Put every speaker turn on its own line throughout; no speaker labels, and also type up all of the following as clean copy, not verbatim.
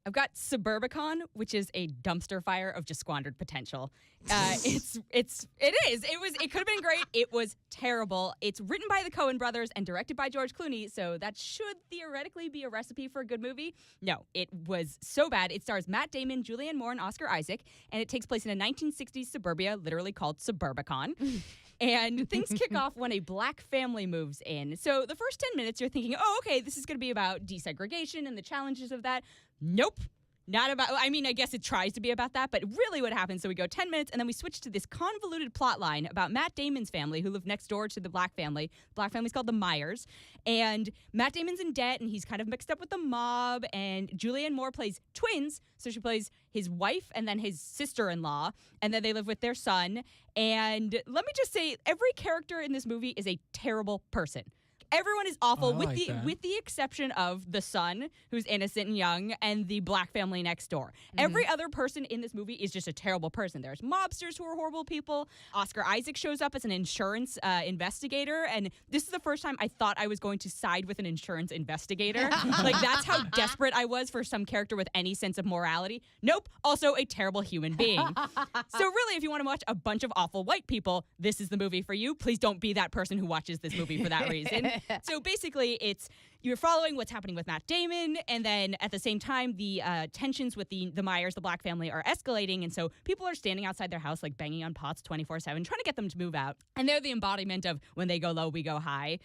I've got Suburbicon, which is a dumpster fire of just squandered potential. It could have been great. It was terrible. It's written by the Coen brothers and directed by George Clooney, so that should theoretically be a recipe for a good movie. No, it was so bad. It stars Matt Damon, Julianne Moore, and Oscar Isaac, and it takes place in a 1960s suburbia, literally called Suburbicon. And things kick off when a black family moves in. So the first 10 minutes, you're thinking, oh, okay, this is going to be about desegregation and the challenges of that. Nope. Not about, I mean, I guess it tries to be about that, but really what happens, so we go 10 minutes and then we switch to this convoluted plot line about Matt Damon's family who live next door to the black family. The black family's called the Myers. And Matt Damon's in debt and he's kind of mixed up with the mob. And Julianne Moore plays twins. So she plays his wife and then his sister-in-law. And then they live with their son. And let me just say, every character in this movie is a terrible person. Everyone is awful, with the exception of the son, who's innocent and young, and the black family next door. Mm-hmm. Every other person in this movie is just a terrible person. There's mobsters who are horrible people. Oscar Isaac shows up as an insurance investigator, and this is the first time I thought I was going to side with an insurance investigator. Like, that's how desperate I was for some character with any sense of morality. Nope, also a terrible human being. So really, if you want to watch a bunch of awful white people, this is the movie for you. Please don't be that person who watches this movie for that reason. So basically, you're following what's happening with Matt Damon, and then at the same time, the tensions with the Myers, the black family, are escalating, and so people are standing outside their house, like banging on pots 24/7, trying to get them to move out. And they're the embodiment of when they go low, we go high.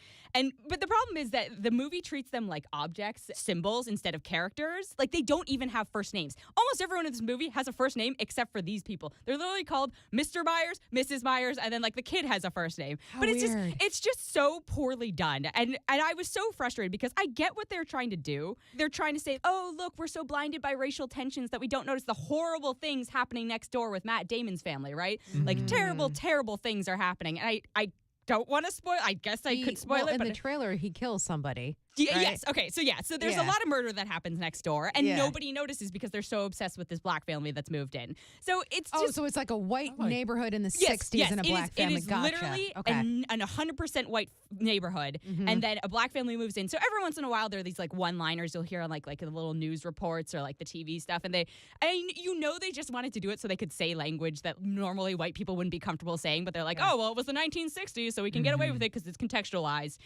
But the problem is that the movie treats them like objects, symbols, instead of characters. Like, they don't even have first names. Almost everyone in this movie has a first name except for these people. They're literally called Mr. Myers, Mrs. Myers, and then like the kid has a first name.
How
but
weird.
it's just so poorly done. And I was so frustrated because I get what they're trying to do. They're trying to say, oh, look, we're so blinded by racial tensions that we don't notice the horrible things happening next door with Matt Damon's family, right? Like, terrible, terrible things are happening. And I don't want to spoil. I guess I could spoil it.
But in the trailer, he kills somebody.
Yeah,
right?
Yes. Okay. So there's a lot of murder that happens next door, and nobody notices because they're so obsessed with this black family that's moved in. So it's just,
so it's like a white neighborhood in the 60s and a black family.
It is
gotcha.
literally
okay.
an 100% white neighborhood, and then a black family moves in. So every once in a while, there are these like one-liners you'll hear on like the little news reports or like the TV stuff, and they just wanted to do it so they could say language that normally white people wouldn't be comfortable saying, but they're like, oh well, it was the 1960s, so we can get away with it because it's contextualized.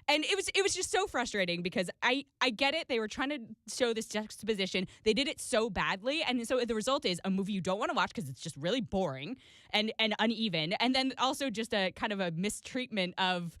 And it was just so frustrating because I get it. They were trying to show this juxtaposition. They did it so badly. And so the result is a movie you don't want to watch because it's just really boring and uneven. And then also just a kind of a mistreatment of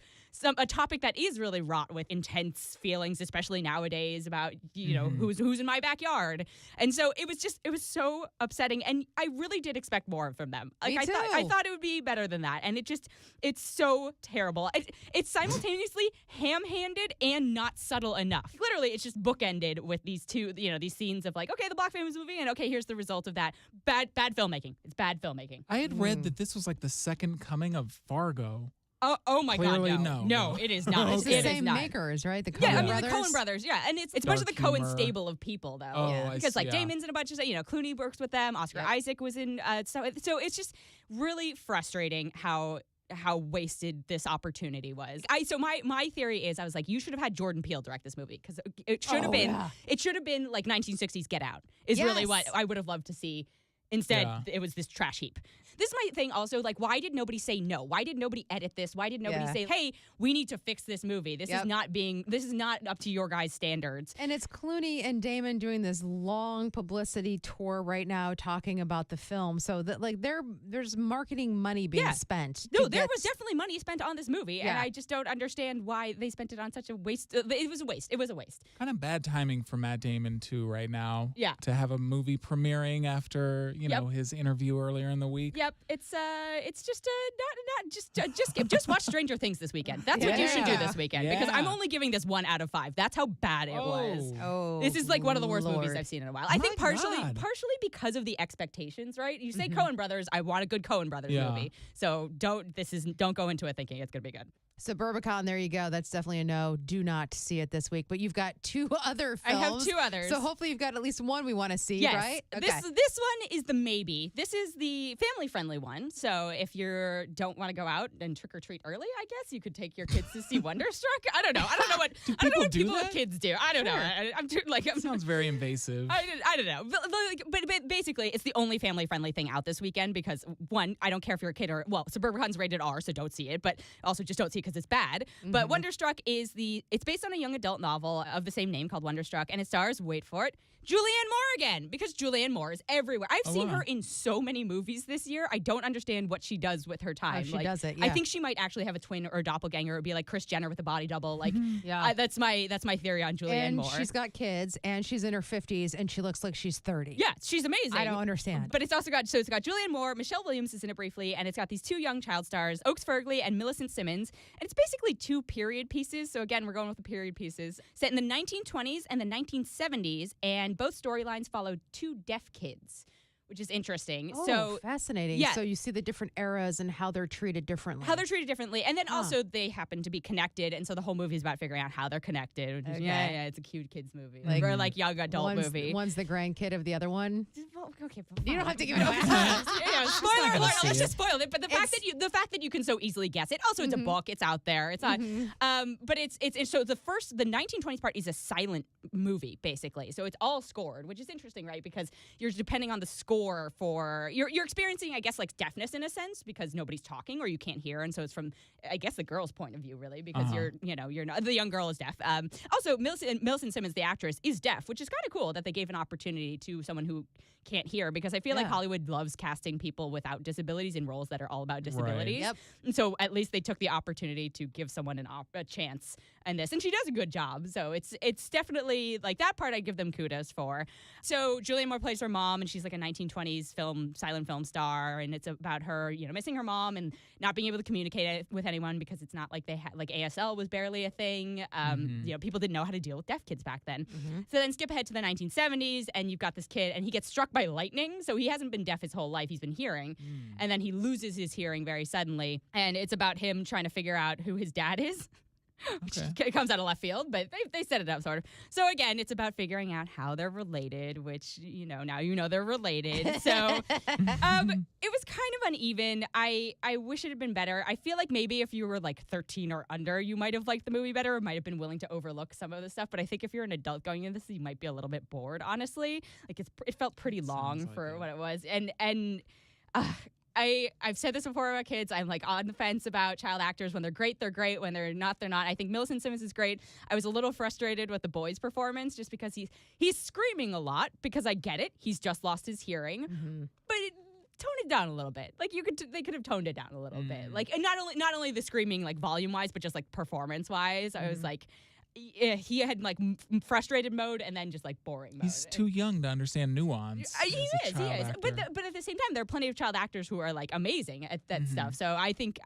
a topic that is really wrought with intense feelings, especially nowadays about, who's in my backyard. And so it was so upsetting. And I really did expect more from them. Like,
Me too.
I thought it would be better than that. And it's so terrible. It's simultaneously ham-handed and not subtle enough. Literally, it's just bookended with these two, these scenes of like, okay, the black family's moving, and okay, here's the result of that. Bad filmmaking. It's bad filmmaking.
I had read that this was like the second coming of Fargo.
Oh my
Clearly,
God, no, it is not.
It's the
It
same
is not.
makers, right? The Coen
Yeah,
brothers.
the Coen brothers, yeah. And it's a bunch of the
Dark
Coen
humor.
stable of people, though.
Oh,
yeah.
I
Because, like,
see, yeah.
Damon's in a bunch of, Clooney works with them. Oscar Isaac was in, so it's just really frustrating how wasted this opportunity was. So my theory is, I was like, you should have had Jordan Peele direct this movie because it should have been like 1960s Get Out is really what I would have loved to see. Instead, it was this trash heap. This is my thing also, like, why did nobody say no? Why did nobody edit this? Why did nobody say, hey, we need to fix this movie? This is not up to your guys' standards.
And it's Clooney and Damon doing this long publicity tour right now talking about the film. So that like there's marketing money being spent.
No, there was definitely money spent on this movie, and I just don't understand why they spent it on such a waste. It was a waste. It was a waste.
Kind of bad timing for Matt Damon too right now.
Yeah.
To have a movie premiering after his interview earlier in the week.
Yep, it's just just watch Stranger Things this weekend. That's what you should do this weekend because I'm only giving this 1 out of 5. That's how bad it was.
Oh,
this is like one of the worst movies I've seen in a while. I think partially
God.
because of the expectations, right? You say Coen Brothers, I want a good Coen Brothers movie. So don't go into it thinking it's gonna be good.
Suburbicon, there you go. That's definitely a no. Do not see it this week. But you've got 2 other films.
I have 2 others.
So hopefully you've got at least one we want to see,
yes.
right? Okay.
This one is the maybe. This is the family-friendly one. So if you don't want to go out and trick-or-treat early, I guess you could take your kids to see Wonderstruck. I don't know what people with kids do. I don't know.
Sounds very invasive.
I don't know. But basically, it's the only family-friendly thing out this weekend because, one, I don't care if you're a kid or, well, Suburbicon's rated R, so don't see it, but also just don't see it because it's bad. Mm-hmm. But Wonderstruck it's based on a young adult novel of the same name called Wonderstruck, and it stars, wait for it, Julianne Moore again, because Julianne Moore is everywhere. I've seen her in so many movies this year. I don't understand what she does with her time.
She does it, yeah.
I think she might actually have a twin or a doppelganger. It would be like Kris Jenner with a body double. Like, that's my theory on Julianne Moore.
And she's got kids, and she's in her 50s, and she looks like she's 30.
Yeah, she's amazing.
I don't understand.
But it's got Julianne Moore, Michelle Williams is in it briefly, and it's got these 2 young child stars, Oaks Fegley and Millicent Simmonds. And it's basically 2 period pieces. So again, we're going with the period pieces. Set in the 1920s and the 1970s, and both storylines follow 2 deaf kids, which is interesting.
Oh,
so
fascinating.
Yeah.
So you see the different eras and how they're treated differently.
And then also they happen to be connected. And so the whole movie is about figuring out how they're connected. Which is, it's a cute kids movie. Or like young adult movie.
One's the grandkid of the other one.
Well, okay,
you don't have to give it away.
Spoiler alert. Let's just spoil it. But the fact that you can so easily guess it. Also, it's a book. It's out there. It's not. But it's so the 1920s part is a silent movie basically. So it's all scored, which is interesting, right? Because you're depending on the score for you're experiencing, I guess, like deafness in a sense because nobody's talking or you can't hear, and so it's from, I guess, the girl's point of view really because you're not, the young girl is deaf. Also, Millicent Simmonds, the actress, is deaf, which is kind of cool that they gave an opportunity to someone who can't hear because I feel like Hollywood loves casting people without disabilities in roles that are all about disabilities.
Right. Yep.
And so at least they took the opportunity to give someone a chance in this, and she does a good job. So it's definitely like that part I give them kudos for. So Julianne Moore plays her mom, and she's like a 1920s silent film star, and it's about her, missing her mom and not being able to communicate with anyone because it's not like they had like ASL was barely a thing. People didn't know how to deal with deaf kids back then. So then skip ahead to the 1970s, and you've got this kid, and he gets struck by lightning. So he hasn't been deaf his whole life; he's been hearing, and then he loses his hearing very suddenly, and it's about him trying to figure out who his dad is. Which comes out of left field, but they set it up sort of. So again, it's about figuring out how they're related, which, now they're related. So it was kind of uneven. I wish it had been better. I feel like maybe if you were like 13 or under, you might have liked the movie better, or might have been willing to overlook some of the stuff. But I think if you're an adult going into this, you might be a little bit bored, honestly. Like it felt pretty long for what it was. And I've said this before about kids. I'm like on the fence about child actors. When they're great, they're great. When they're not, they're not. I think Millicent Simmonds is great. I was a little frustrated with the boy's performance just because he's screaming a lot, because I get it. He's just lost his hearing. But tone it down a little bit. Like they could have toned it down a little bit. Like, and not only the screaming like volume wise, but just like performance wise. I was like, he had like frustrated mode and then just like boring mode.
He's too young to understand nuance.
He is. But at the same time, there are plenty of child actors who are like amazing at that stuff. So I think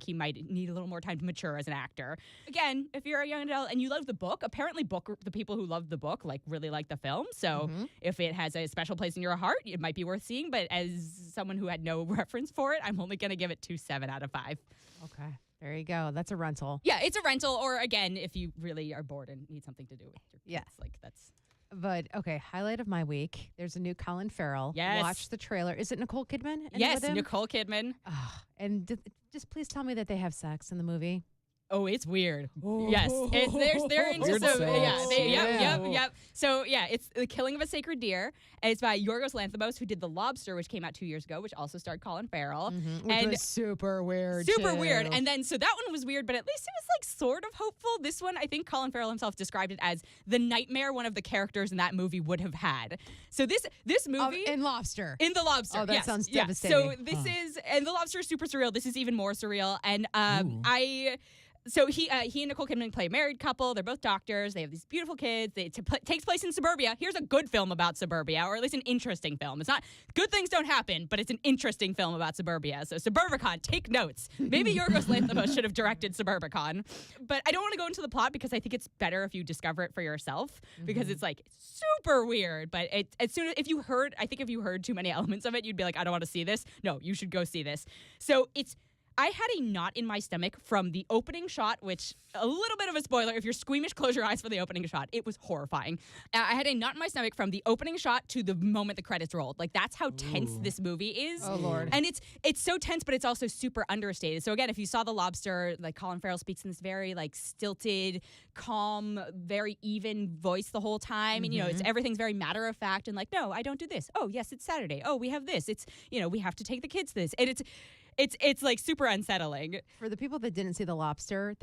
he might need a little more time to mature as an actor. Again, if you're a young adult and you love the book, apparently the people who love the book like really like the film. So if it has a special place in your heart, it might be worth seeing. But as someone who had no reference for it, I'm only going to give it 2.7 out of 5.
Okay. There you go. That's a rental.
Yeah, it's a rental. Or again, if you really are bored and need something to do with your kids, like that's.
But okay, highlight of my week. There's a new Colin Farrell.
Yes.
Watch the trailer. Is it Nicole Kidman?
Yes, Nicole Kidman.
And just please tell me that they have sex in the movie.
Oh, it's weird. Yes, they're into
Weird
some.
sex.
Yep. So yeah, it's The Killing of a Sacred Deer. And it's by Yorgos Lanthimos, who did The Lobster, which came out 2 years ago, which also starred Colin Farrell.
Which was super weird.
Super weird. And then so that one was weird, but at least it was like sort of hopeful. This one, I think Colin Farrell himself described it as the nightmare one of the characters in that movie would have had. So this movie
in Lobster.
In The Lobster.
Oh, that sounds devastating.
So this is, and The Lobster is super surreal. This is even more surreal. And So he and Nicole Kidman play a married couple. They're both doctors. They have these beautiful kids. It takes place in suburbia. Here's a good film about suburbia, or at least an interesting film. It's not good things don't happen, but it's an interesting film about suburbia. So Suburbicon, take notes. Maybe Yorgos Lanthimos should have directed Suburbicon. But I don't want to go into the plot because I think it's better if you discover it for yourself, because it's like super weird. But if you heard too many elements of it, you'd be like, I don't want to see this. No, you should go see this. So it's I had a knot in my stomach from the opening shot, which a little bit of a spoiler. If you're squeamish, close your eyes for the opening shot. It was horrifying. I had a knot in my stomach from the opening shot to the moment the credits rolled. Like, that's how tense this movie is.
Oh, Lord.
And it's so tense, but it's also super understated. So again, if you saw The Lobster, like Colin Farrell speaks in this very like stilted, calm, very even voice the whole time. And, everything's very matter of fact and like, no, I don't do this. Oh, yes, it's Saturday. Oh, we have this. It's, we have to take the kids to this. And it's like super unsettling.
For the people that didn't see The Lobster,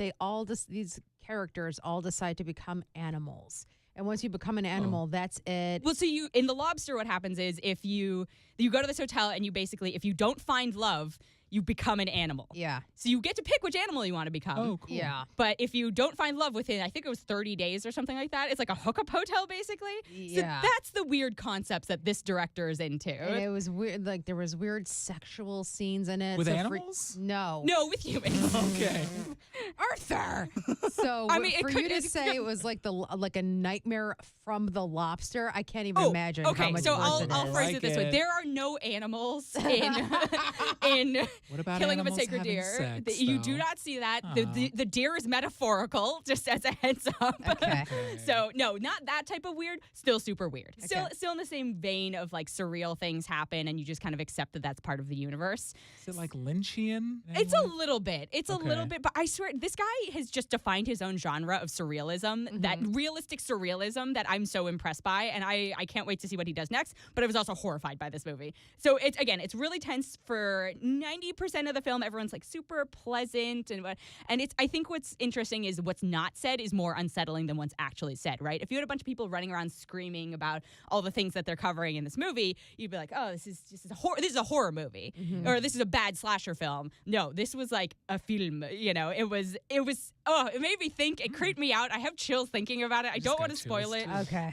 these characters all decide to become animals. And once you become an animal, that's it.
Well, so in The Lobster, what happens is if you go to this hotel and you basically, if you don't find love, you become an animal.
Yeah.
So you get to pick which animal you want to become.
Oh, cool.
Yeah.
But if you don't find love within, I think it was 30 days or something like that, it's like a hookup hotel, basically.
Yeah.
So that's the weird concepts that this director is into.
And it was weird. Like, there was weird sexual scenes in it.
With animals?
No.
No, with humans.
Okay.
Arthur. So
I mean,
for you to say it was like a nightmare from The Lobster, I can't even imagine how much
so
worse it
I'll
is.
phrase it this way. There are no animals in
What about
Killing of a
animals
Sacred
having
Deer.
sex,
You
though?
do not see that. The deer is metaphorical, just as a heads up.
Okay.
So no, not that type of weird. Still super weird.
Okay.
Still in the same vein of like surreal things happen, and you just kind of accept that that's part of the universe.
Is it like Lynchian?
It's a little bit. It's a
Okay.
little bit, but I swear this guy has just defined his own genre of surrealism, that realistic surrealism that I'm so impressed by, and I can't wait to see what he does next. But I was also horrified by this movie. So it's really tense for 90% of the film. Everyone's like super pleasant, and it's, I think what's interesting is what's not said is more unsettling than what's actually said, right? If you had a bunch of people running around screaming about all the things that they're covering in this movie, you'd be like, oh, this is a horror movie, or this is a bad slasher film. No, this was like a film. It made me think. It creeped me out. I have chills thinking about it. I don't want to spoil it.
Okay.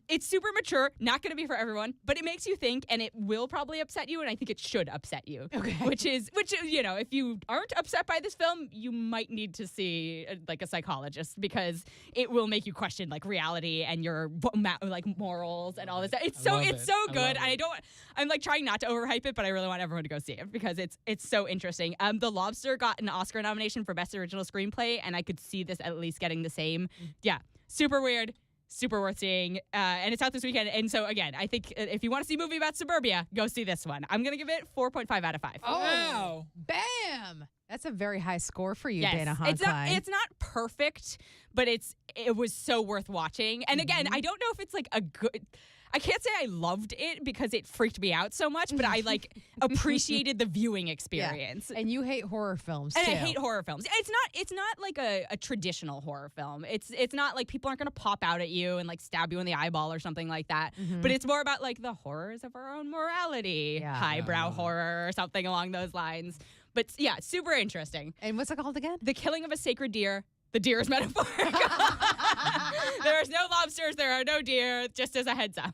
It's super mature, not going to be for everyone, but it makes you think, and it will probably upset you, and I think it should upset you.
Okay.
Which if you aren't upset by this film, you might need to see like a psychologist, because it will make you question like reality and your like morals and all this stuff. It's so good. And I'm like trying not to overhype it, but I really want everyone to go see it because it's so interesting. The Lobster got an Oscar nomination for Best Original Screenplay, and I could see this at least getting the same. Yeah, super weird. Super worth seeing, and it's out this weekend. And so, again, I think if you want to see a movie about suburbia, go see this one. I'm going to give it 4.5 out of 5.
Oh,
wow.
Bam! That's a very high score for you,
Yes.
Dana Han-Klein.
It's not perfect, but it was so worth watching. And again, I don't know if it's like a good... I can't say I loved it because it freaked me out so much, but I like appreciated the viewing experience.
Yeah. And you hate horror films,
And
too.
I hate horror films. It's not like a traditional horror film. It's not like people aren't going to pop out at you and like stab you in the eyeball or something like that. But it's more about like the horrors of our own morality, highbrow horror or something along those lines. But yeah, super interesting.
And what's it called again?
The Killing of a Sacred Deer. The deer is metaphorical. There is no lobsters. There are no deer, just as a heads up.